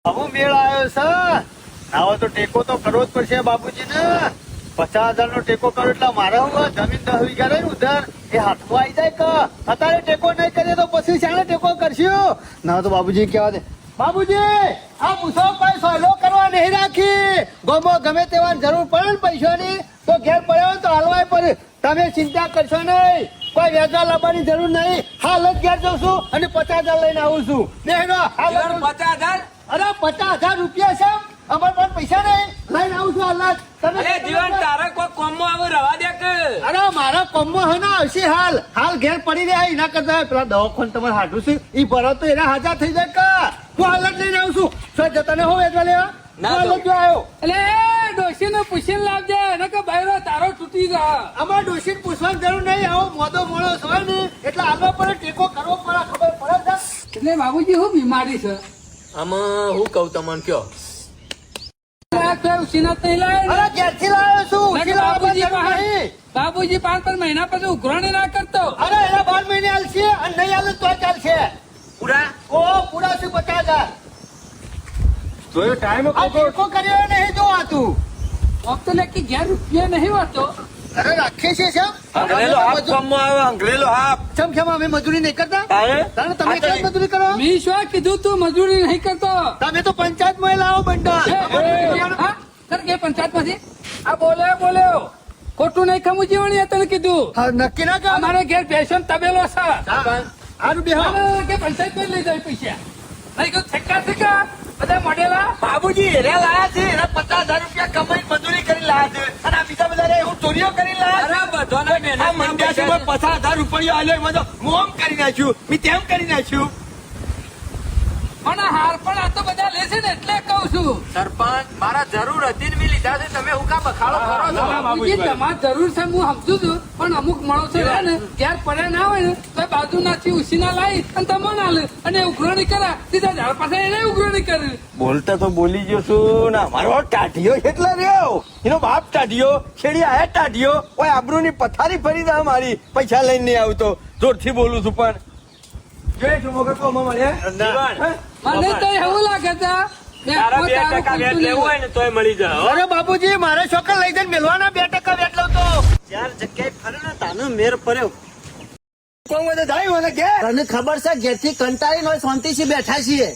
આવો મેળ આવ્યો છે. આવો તો ટેકો તો કરવો જ પડશે બાબુજી ને. 50,000 નો ટેકો કરો એટલે મારે હું જમીન 10 વીઘા રહી ઉધર એ હાથમાં આવી જાય કે અત્યારે ટેકો નહીં કરીએ તો પછી શાણે ટેકો કરશું. ના તો બાબુજી કહેવા દે. બાબુજી આ પૂછો કોઈ સહેલો કરવા નહીં રાખી. ગમો ગમે તેવા જરૂર પડે ને પૈસાની તો ઘેર પડ્યો તો હાલવાય પડે. તમે ચિંતા કરશો નહીં. કોઈ વ્યાજા લાવવાની જરૂર નહીં. હાલ જ ઘેર જઉં છું અને 50,000 લઈને આવું છું. બેનો હાલ 50,000 અરે 50,000 રૂપિયા છે. અમાર પણ પૈસા નહીં લઈને આવું છું હાલ જ. તમે જીવન તારા કોઈ કોમમાં આવે રવા દે કે અરે મારા કોમમાં હે ને આવશે હાલ ઘેર પડી રહ્યા એના કરતા પેલા દવાખાને તમારે હાડું છે ઈ ભરો તો એના હાજર થઈ જાય કા. હું હાલ જ લઈને આવું છું. શું જતા ને હો વેચવા લેવા ના હાલ જ જો આવ્યો. એટલે ડોશી ને પૂછીને લાવજે ને કે બૈરો તારો તૂટી જા. અમારે ડોશીને પૂછવાની જરૂર નહીં. આવો મોદો મોડો હોય ને એટલે આગળ પડે ટેકો કરવો પડે. ખબર પડે છે એટલે બાબુજી શું બીમારી છે? આમાં હું કઉ તમને કયો ઉસીના નહીં લાવે અરે ઘેરથી લાવ્યો છું. ને કે ઉછી લાવવાની જરૂર બાબુજી નહીં. બાબુજી 5 મહિના પછી ઉઘરાણી ના કરતો. અરે એના 12 મહિને હાલશે અને નહીં હાલે તો ચાલશે. પૂરા પૂરા છે 50,000. જોયો ટાઈમ આ ટેકો કર્યો નહીં જો આ તું. વખત લે કે ઘેર રૂપિયા નહીં વાતો. અરે રાખે છે શેમ? અંગ્રેલો હાફ કોમમાં આવે અંગ્રેલો હાફ કેમ અમે મજૂરી નહીં કરતા? તારે તારે તમે કેમ મજૂરી કરો? મી શું કીધું તું મજૂરી નહીં કરતો? તમે તો પંચાયત માં લાવો બંડા. હા? સર કે પંચાયત માંથી આ બોલ્યો ખોટું નહીં ખમું જીવણી તને કીધું. હા, નક્કી ના કર. અમારે ઘેર પેશન તબેલો છે. આનું બેહો. અને કે પંચાયત માં લઈ જાય પૈસા નહીં કહું ઠેકા બધા મોડેલા. બાબુજી હેરા લાયા છે એના 50,000 રૂપિયા કમાઈ મજૂરી કરી લાયા છે અને આ બીજા બધા હું ચોરીઓ કરી લાયા છે. આ મંડ્યા છે 50,000 રૂપિયા આલ્યો એમાં તો હું આમ કરી નાખ્યું મેં તેમ કરી નાખ્યું. પણ હાર પણ આ તો બધા લે છે ને એટલે કહું છું. સરપંચ મારા જરૂર હતી ને મેં લીધા છે તમે હું કા બખાડો કરો છો બાબુજી તમારે જરૂર છે હું સમજુ છું પણ અમુક માણસો રહે ને ઘેર પડ્યા ના હોય ને તો બાજુ નાથી ઉસીના લાવી અને તમે ના લે અને ઉઘરાણી કરા સીધા ઝાડ પાસે એને ઉઘરાણી કરી. બોલતા તો બોલી ગયો છું ને મારો ટાઢિયો કેટલા રહ્યો એનો બાપ ટાઢિયો છેડી આયા ટાઢિયો ઓય આબરૂ ની પથારી ફરી દા મારી પૈસા લઈને નહીં આવતો જોરથી બોલું છું પણ જોઈ છું મોકે કોમાં મળ્યા મને તો એવું લાગે છે કે તારા 2% તારું વેટ ખોટું લેવું હોય ને તોય મળી જાય અરે બાબુજી મારે છોકરા લઈ જઈને મેલવાના 2% વેટ લઉં તો 4 જગ્યાએ ફરે ને તાનો મેર પડ્યો કોણ બધે જાય મને ઘેર. તને ખબર છે ઘેરથી કંટાળી નો શાંતિથી બેઠા છીએ.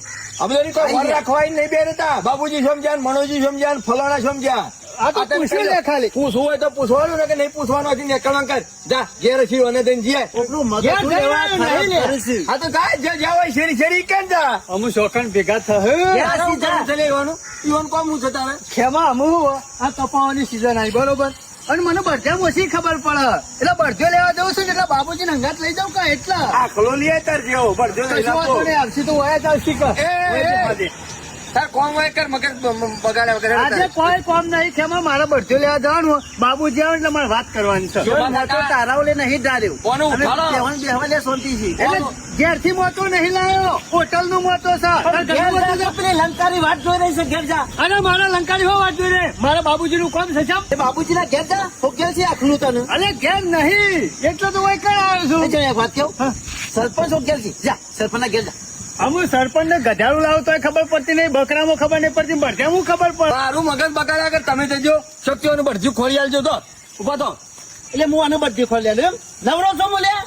અમે કોઈ વર રાખવા નહીં બે રહેતા બાબુજી સમજ્યા મનોજી સમજ્યા ફલાણા સમજ્યા આ તો પૂછી લે ખાલી. પૂછવું હોય તો પૂછવાનું ને કે નહીં પૂછવાનું હતી નીકળવાનું કર જા ઘેર છીએ અને દઈને જીએ કોકનું મગજ ઘેર શું જઈને લેવા નહીં ખરાબ લે. કરે છે. હા તો જાય જે જ્યાં હોય શેરી શેરી કેમ જા અમુ શોખન ભેગા થયું. ઘેર સીધા. લેવાનું ઈવન કોમ હું જતા હવે ખેમા અમુ આ કપાવાની સિઝન આવી બરોબર અને મને બધે ઓછી ખબર પડે એટલે બળજો લેવા જવું છું ને એટલે બાબુજી અંગાત લઈ જાઉં કા એટલા આખલો લઈએ તાર જેવો ભરજો કશું વાંધો નહીં, આવશે તો વયા જ આવશે કે. તાર કોમ હોય કર મગજ બગાડ્યા વગર આજે કોઈ કોમ નહીં ખેમા મારે બળજો લેવા જવાનું બાબુજી આવે એટલે મારે વાત કરવાની છે. જો મોટો તારાઓ લે નહીં ડાર્યો. કોનું અને ઉઠાડો? બેહવાન બેહવા લે શાંતિથી. એટલે ઘેરથી મોટો નહીં લાવ્યો હોટલ નું મોટો છે પણ ઘેર જા તો પેલી લંકાની વાત જોઈ રહી છે ઘેર જા. અને મારા લંકાની હો વાત જોઈને મારા બાબુજી નું કોમ છે સાહેબ. એ બાબુજીના ઘેર જા તો ઘેર છે આખલું તને. અરે ઘેર નહીં એટલે તો વહી કઈ આવ્યો એ છું. જો એક વાત કહું સરપંચ ઓ ઘેર છે જા સરપંચના ઘેર જા. અમુ સરપંચ ને ગધાડું લાવતો ખબર પડતી નહીં, બકરામાં ખબર નહીં પડતી, બળજામાં ખબર પડે. મારું મગજ બગાડ્યા કર તમે જજો શક્તિઓનું ભરજુ ખોરી આલજો તો ઉભા તો એટલે હું આને બધી ખોલી આલું એમ. નવરો છો બોલ્યા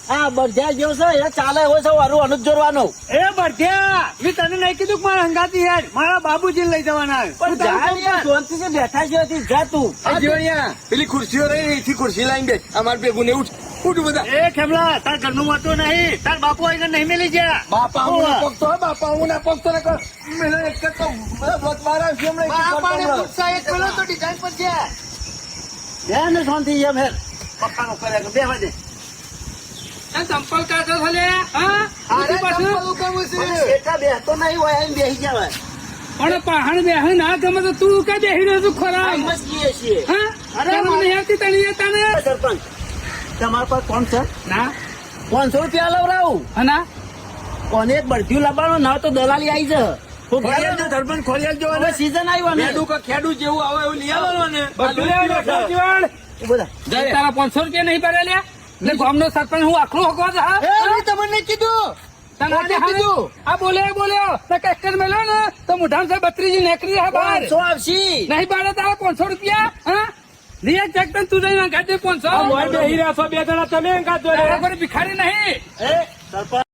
હા બધા જેવો છે એ ચાલે એવો છે વારું અનુજ જોરવાનો. એ બળજ્યા મેં તને નહીં કીધું કે મારા હંગાતી યાર મારા બાબુજી લઈ જવાના. પણ જા યાર, શાંતિથી બેઠા છે હતી, જા તું. આ જો અહીંયા પેલી ખુરશીઓ રહી એથી ખુરશી લાવીને બેસ અમાર ભેગું ને ઉઠ બધા એ ખેમલા તાર ઘરનું મોટું નહીં, તાર બાપુ આવીને નહીં મિલી ગયા. બાપા હું ના પગતો હો બાપા હું ના પગતો ને કર મેલે એક જ તો બસ મારા છે હમણાં એક બાપાને કરતો પૂછતા એક પેલો તો ડિઝાઇન પર છે. બે ને શાંતિ એમ હેર પપ્પાનો કર્યા બેહવા દે. આ ચંપલ કાઢો છે લે હા અરે પાછું ચંપલ ઉકાળવું છે. પણ શેઠા બેસતો નહીં હોય એમ બેસી જવાય. પણ પહાડ બેહ ના ગમે તો તું કઈ બેહી રહ્યો છું ખરા એમ જ કહીએ છીએ. હા અરે મને હેતી તણી તને સરપંચ તમારા પર કોણ છે? ના 500 રૂપિયા લવરાવું. હના કોને એક બળધ્યું લાવવાનું ના તો દલાલી આવી છે. ખોલી આલજો સરપંચ ખોલી આલજો હવે સીઝન આવ્યો ને ખેડૂ કે ખેડૂ જેવું આવે એવું લઈ આવવાનું ને બધું લેવાનું છે, જીવણ. એ બધા તારા 500 રૂપિયા નહીં ભરેલા એટલે ગામનો સરપંચ હું આખલો હકવા જા એ મેં તમને કીધું કોને કીધું? આ બોલ્યો તો કસ્ટર મેલ્યો ને તો મુઠામ 32 નેકરી હા બહાર 500 આવશે. નહીં બાળે તારા 500 રૂપિયા હા રિયા ચેક તને તું જઈને ગાડી 500 મોય બેહી રહ્યા છો બે જણા તમે કાઢો રે ભિખારી નહીં સરપંચ